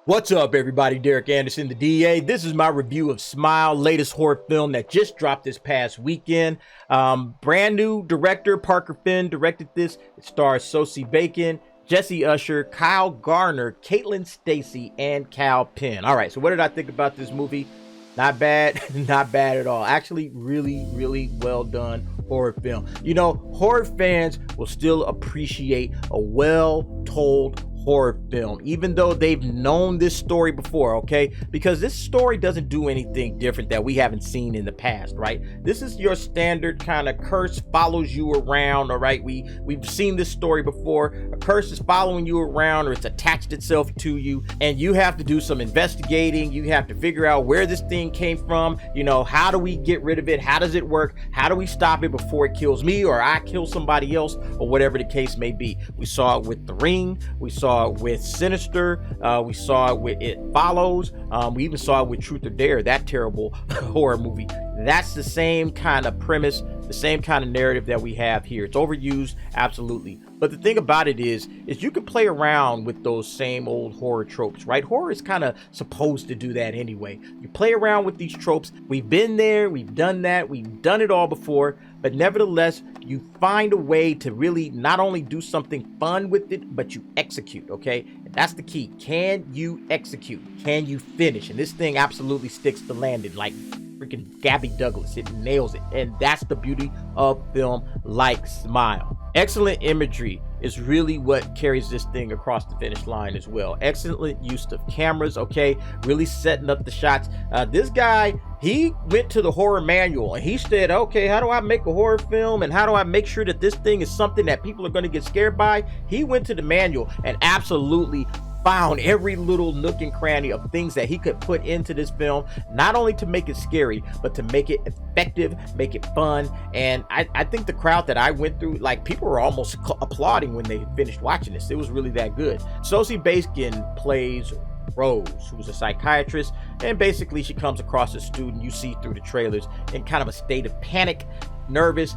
What's up, everybody? Derek Anderson, the DA. This is my review of Smile, latest horror film that just dropped this past weekend. Brand new director, Parker Finn, directed this. It stars Sosie Bacon, Jessie Usher, Gallner, Caitlyn Stasey, and Kal Penn. All right, so what did I think about this movie? Not bad, not bad at all. Actually, really well done horror film. You know, horror fans will still appreciate a well-told horror film, even though they've known this story before, okay? Because this story doesn't do anything different that we haven't seen in the past, right? This is your standard kind of curse follows you around, all right? We've seen this story before. A curse is following you around, or it's attached itself to you, and you have to do some investigating. You have to figure out where this thing came from. You know, how do we get rid of it? How does it work? How do we stop it before it kills me, or I kill somebody else, or whatever the case may be? We saw it with The Ring. We saw it with Sinister. We saw it with It Follows. We even saw it with Truth or Dare, that terrible horror movie. That's the same kind of premise, the same kind of narrative that we have here. It's overused, absolutely. But the thing about it is you can play around with those same old horror tropes, right? Horror is kind of supposed to do that anyway. You play around with these tropes. We've been there, we've done that, we've done it all before, but nevertheless, you find a way to really not only do something fun with it, but you execute, okay? And that's the key. Can you execute? Can you finish? And this thing absolutely sticks to landing like freaking Gabby Douglas. It nails it. And that's the beauty of film like Smile. Excellent imagery is really what carries this thing across the finish line as well. Excellent use of cameras, okay? Really setting up the shots. This guy, he went to the horror manual and he said, okay, how do I make a horror film and how do I make sure that this thing is something that people are going to get scared by? He went to the manual and absolutely found every little nook and cranny of things that he could put into this film, not only to make it scary, but to make it effective, make it fun. And I think the crowd that I went through, like, people were almost applauding when they finished watching this. It was really that good. Sosie Bacon plays Rose, who's a psychiatrist, and basically she comes across a student you see through the trailers in kind of a state of panic, nervous.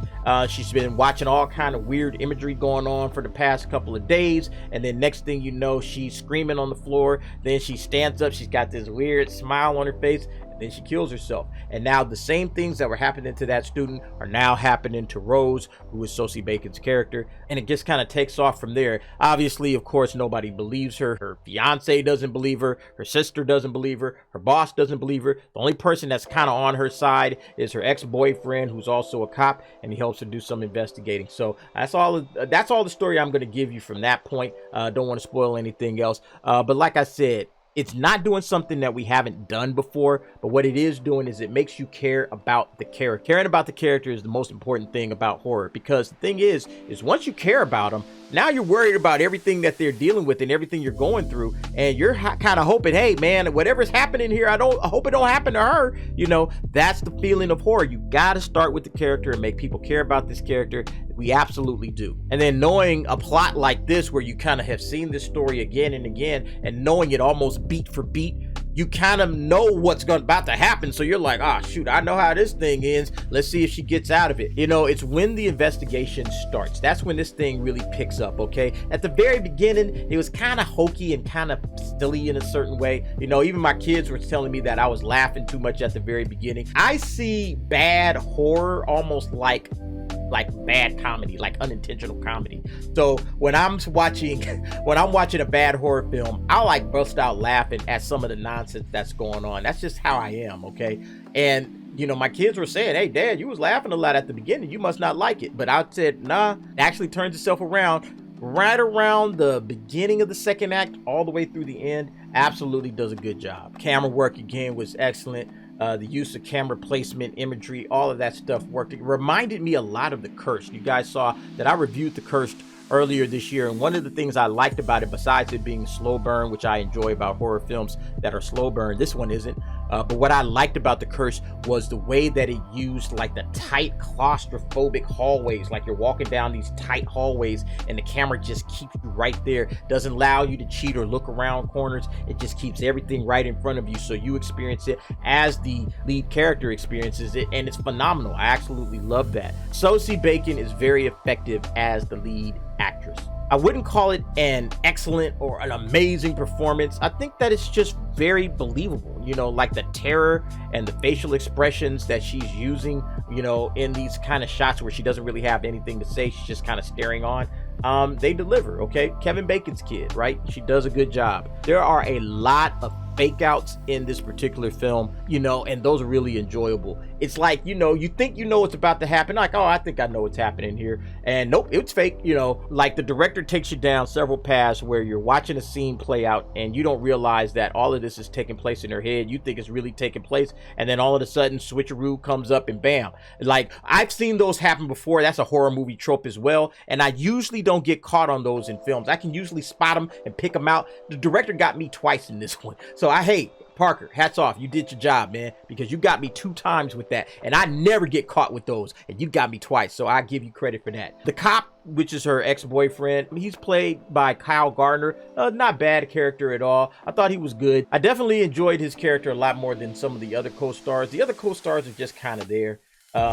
She's been watching all kind of weird imagery going on for the past couple of days, and then next thing you know, she's screaming on the floor. Then she stands up, she's got this weird smile on her face, and then she kills herself. And now the same things that were happening to that student are now happening to Rose, who is Sosie Bacon's character, and it just kind of takes off from there. Obviously, of course, nobody believes her. Her fiance doesn't believe her, her sister doesn't believe her, her boss doesn't believe her. The only person that's kind of on her side is her ex-boyfriend, who's also a cop, and he helps her do some investigating. So that's all the story I'm going to give you from that point. Don't want to spoil anything else, but like I said, it's not doing something that we haven't done before, but what it is doing is it makes you care about the character. Caring about the character is the most important thing about horror, because the thing is once you care about them, now you're worried about everything that they're dealing with and everything you're going through, and you're kind of hoping, hey man, whatever's happening here, I hope it don't happen to her. You know, that's the feeling of horror. You got to start with the character and make people care about this character. We absolutely do. And then knowing a plot like this, where you kind of have seen this story again and again, and knowing it almost beat for beat, you kind of know what's about to happen. So you're like, ah, shoot, I know how this thing ends. Let's see if she gets out of it. You know, it's when the investigation starts. That's when this thing really picks up, okay? At the very beginning, it was kind of hokey and kind of silly in a certain way. You know, even my kids were telling me that I was laughing too much at the very beginning. I see bad horror almost like bad comedy, like unintentional comedy. So when I'm watching a bad horror film, I like bust out laughing at some of the nonsense that's going on. That's just how I am, okay? And you know, my kids were saying, hey dad, you was laughing a lot at the beginning, you must not like it. But I said, nah, it actually turns itself around right around the beginning of the second act all the way through the end. Absolutely does a good job. Camera work again was excellent. The use of camera placement, imagery, all of that stuff worked. It reminded me a lot of The Curse. You guys saw that I reviewed The Curse earlier this year, and one of the things I liked about it, besides it being slow burn, which I enjoy about horror films that are slow burn, this one isn't, but what I liked about The Curse was the way that it used like the tight claustrophobic hallways, like you're walking down these tight hallways and the camera just keeps you right there, doesn't allow you to cheat or look around corners. It just keeps everything right in front of you, so you experience it as the lead character experiences it, and it's phenomenal. I absolutely love that. Sosie Bacon is very effective as the lead actress. I wouldn't call it an excellent or an amazing performance. I think that it's just very believable, you know, like the terror and the facial expressions that she's using, you know, in these kind of shots where she doesn't really have anything to say, she's just kind of staring on. They deliver. Okay, Kevin Bacon's kid, right? She does a good job. There are a lot of fake outs in this particular film, you know, and those are really enjoyable. It's like, you know, you think you know what's about to happen, like, oh, I think I know what's happening here, and nope, it's fake. You know, like the director takes you down several paths where you're watching a scene play out and you don't realize that all of this is taking place in her head. You think it's really taking place, and then all of a sudden switcheroo comes up and bam. Like, I've seen those happen before. That's a horror movie trope as well, and I usually don't get caught on those in films. I can usually spot them and pick them out. The director got me twice in this one, so Parker, hats off. You did your job, man, because you got me 2 times with that, and I never get caught with those, and you got me twice, so I give you credit for that. The cop, which is her ex-boyfriend, he's played by Gallner. Not bad character at all. I thought he was good. I definitely enjoyed his character a lot more than some of the other co-stars. The other co-stars are just kind of there.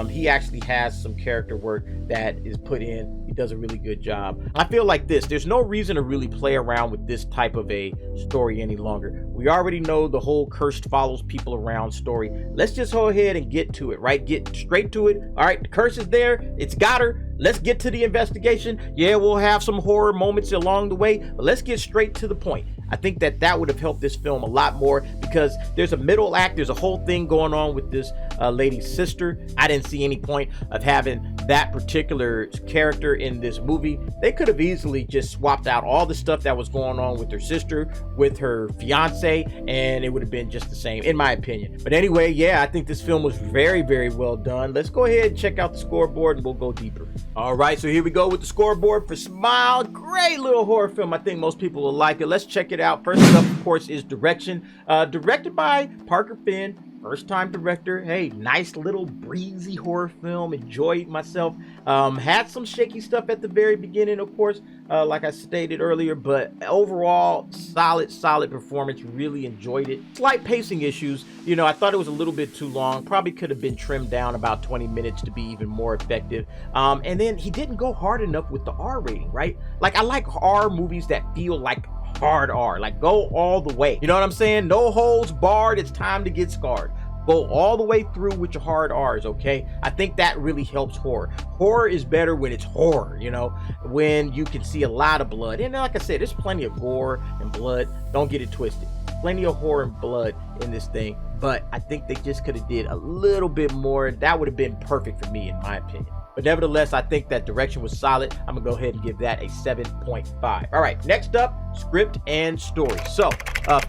He actually has some character work that is put in. He does a really good job. I feel like there's no reason to really play around with this type of a story any longer. We already know the whole cursed follows people around story. Let's just go ahead and get to it, right? Get straight to it. All right, the curse is there. It's got her. Let's get to the investigation. Yeah, we'll have some horror moments along the way, but let's get straight to the point. I think that would have helped this film a lot more, because there's a middle act, there's a whole thing going on with this lady's sister. I didn't see any point of having that particular character in this movie. They could have easily just swapped out all the stuff that was going on with her sister, with her fiance, and it would have been just the same, in my opinion. But anyway, yeah, I think this film was very, very well done. Let's go ahead and check out the scoreboard and we'll go deeper. All right, so here we go with the scoreboard for Smile. Great little horror film. I think most people will like it. Let's check it out. First up, of course, is direction. Directed by Parker Finn. First time director. Hey, nice little breezy horror film. Enjoyed myself. Had some shaky stuff at the very beginning, of course, like I stated earlier, but overall, solid performance. Really enjoyed it. Slight pacing issues. You know, I thought it was a little bit too long. Probably could have been trimmed down about 20 minutes to be even more effective. And then he didn't go hard enough with the R rating, right? Like, I like R movies that feel like hard R, like go all the way. You know what I'm saying? No holds barred. It's time to get scarred. Go all the way through with your hard R's, okay? I think that really helps horror. Horror is better when it's horror, you know, when you can see a lot of blood. And like I said, there's plenty of gore and blood. Don't get it twisted. Plenty of horror and blood in this thing. But I think they just could have did a little bit more. That would have been perfect for me, in my opinion. But nevertheless, I think that direction was solid. I'm gonna go ahead and give that a 7.5. All right, next up, script and story. So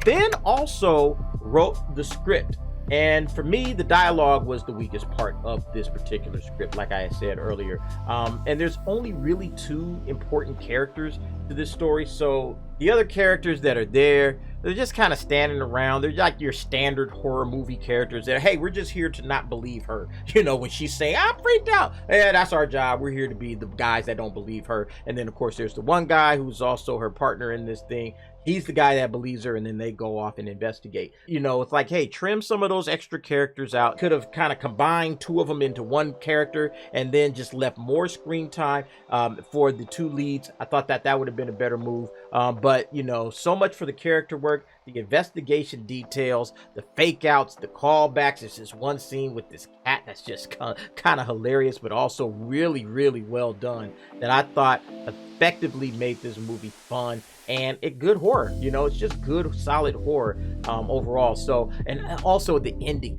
Finn also wrote the script. And for me, the dialogue was the weakest part of this particular script, like I said earlier. And there's only really 2 important characters to this story. So the other characters that are there, they're just kind of standing around. They're like your standard horror movie characters that, hey, we're just here to not believe her. You know, when she's saying, I'm freaked out. Yeah, that's our job. We're here to be the guys that don't believe her. And then, of course, there's the one guy who's also her partner in this thing. He's the guy that believes her, and then they go off and investigate. You know, it's like, hey, trim some of those extra characters out. Could have kind of combined 2 of them into one character and then just left more screen time for the 2 leads. I thought that would have been a better move. But, you know, so much for the character work, the investigation details, the fake outs, the callbacks. There's this one scene with this cat that's just kind of hilarious, but also really, really well done, that I thought effectively made this movie fun and a good horror. You know, it's just good, solid horror overall. So, and also the ending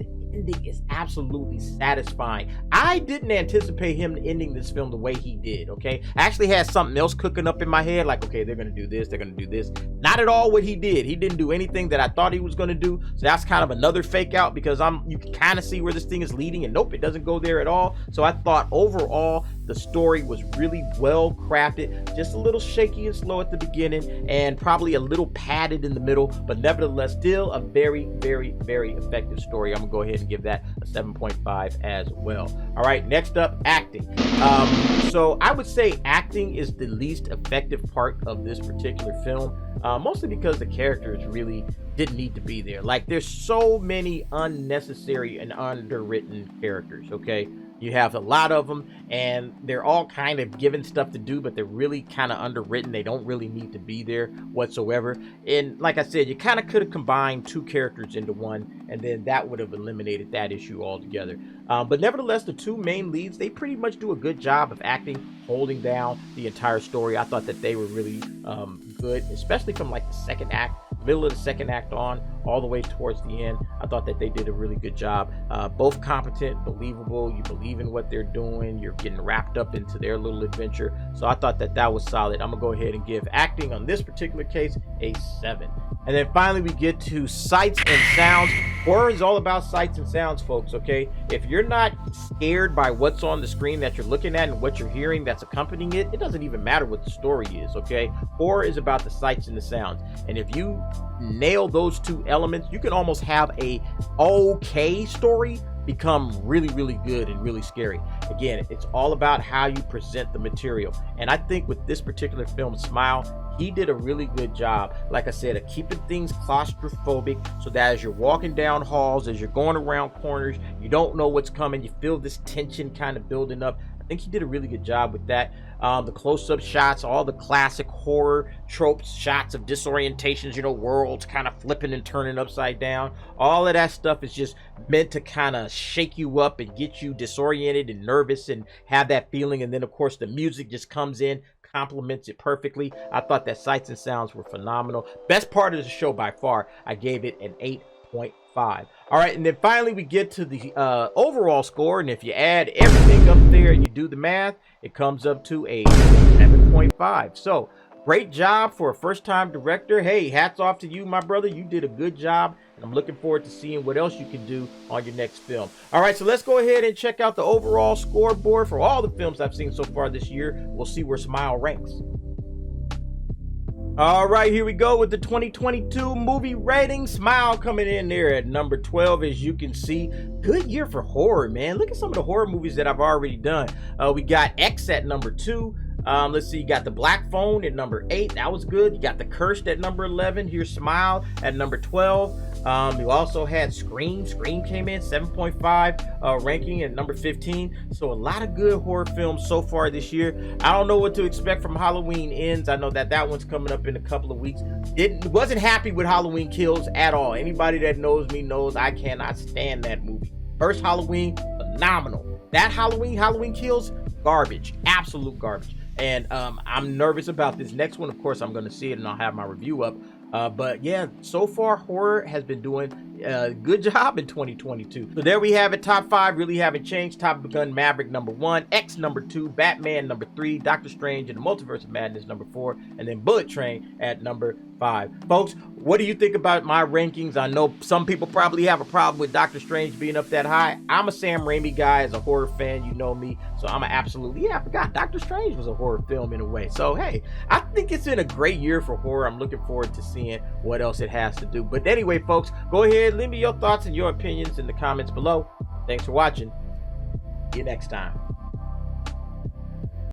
is absolutely satisfying. I didn't anticipate him ending this film the way he did, okay? I actually had something else cooking up in my head, like, okay, they're gonna do this, they're gonna do this. Not at all what he did. He didn't do anything that I thought he was gonna do. So that's kind of another fake out, because you can kind of see where this thing is leading, and nope, it doesn't go there at all. So I thought overall the story was really well crafted, just a little shaky and slow at the beginning, and probably a little padded in the middle, but nevertheless still a very, very, very effective story. I'm gonna go ahead and give that a 7.5 as well. All right, next up, acting. So I would say acting is the least effective part of this particular film, mostly because the characters really didn't need to be there. Like, there's so many unnecessary and underwritten characters, okay? You have a lot of them, and they're all kind of given stuff to do, but they're really kind of underwritten. They don't really need to be there whatsoever. And like I said, you kind of could have combined two characters into one, and then that would have eliminated that issue altogether. But nevertheless, the two main leads, they pretty much do a good job of acting, holding down the entire story. I thought that they were really good, especially from like the second act, middle of the second act on, all the way towards the end. I thought that they did a really good job. Both competent, believable. You believe in what they're doing. You're getting wrapped up into their little adventure. So I thought that that was solid. I'm gonna go ahead and give acting on this particular case a 7. And then finally we get to sights and sounds. Horror is all about sights and sounds, folks, okay? If you're not scared by what's on the screen that you're looking at and what you're hearing that's accompanying it, it doesn't even matter what the story is, okay? Horror is about the sights and the sounds. And if you nail those two elements, you can almost have a okay story become really, really good and really scary. Again, it's all about how you present the material. And I think with this particular film, Smile, he did a really good job, like I said, of keeping things claustrophobic, so that as you're walking down halls, as you're going around corners, you don't know what's coming, you feel this tension kind of building up. I think he did a really good job with that. The close-up shots, all the classic horror tropes, shots of disorientations, you know, worlds kind of flipping and turning upside down. All of that stuff is just meant to kind of shake you up and get you disoriented and nervous and have that feeling. And then, of course, the music just comes in, complements it perfectly. I thought that sights and sounds were phenomenal. Best part of the show by far. I gave it an 8.5. All right, and then finally we get to the overall score, and if you add everything up there and you do the math, it comes up to a 7.5. So great job for a first-time director. Hey, hats off to you, my brother. You did a good job, and I'm looking forward to seeing what else you can do on your next film. All right, so let's go ahead and check out the overall scoreboard for all the films I've seen so far this year. We'll see where Smile ranks. All right, here we go with the 2022 movie rating. Smile coming in there at number 12, as you can see. Good year for horror, man. Look at some of the horror movies that I've already done. We got X at number 2. Let's see, you got The Black Phone at number 8. That was good. You got The Cursed at number 11. Here's Smile at number 12. You also had Scream. Scream came in 7.5 ranking at number 15. So a lot of good horror films so far this year. I don't know what to expect from Halloween Ends. I know that that one's coming up in a couple of weeks. Wasn't happy with Halloween Kills at all. Anybody that knows me knows I cannot stand that movie. First Halloween, phenomenal. That Halloween Kills, garbage, absolute garbage. And I'm nervous about this next one. Of course, I'm going to see it and I'll have my review up. But yeah, so far horror has been doing a good job in 2022. So there we have it. Top 5 really haven't changed. Top Gun Maverick number 1, X number 2, Batman number 3, Doctor Strange and the Multiverse of Madness number 4, and then Bullet Train at number 5. Folks, what do you think about my rankings? I know some people probably have a problem with Doctor Strange being up that high. I'm a Sam Raimi guy. As a horror fan, you know me, so I'm absolutely, yeah, I forgot Doctor Strange was a horror film in a way. So hey, I think it's been a great year for horror. I'm looking forward to seeing what else it has to do. But anyway, folks, go ahead, leave me your thoughts and your opinions in the comments below. Thanks for watching. See you next time.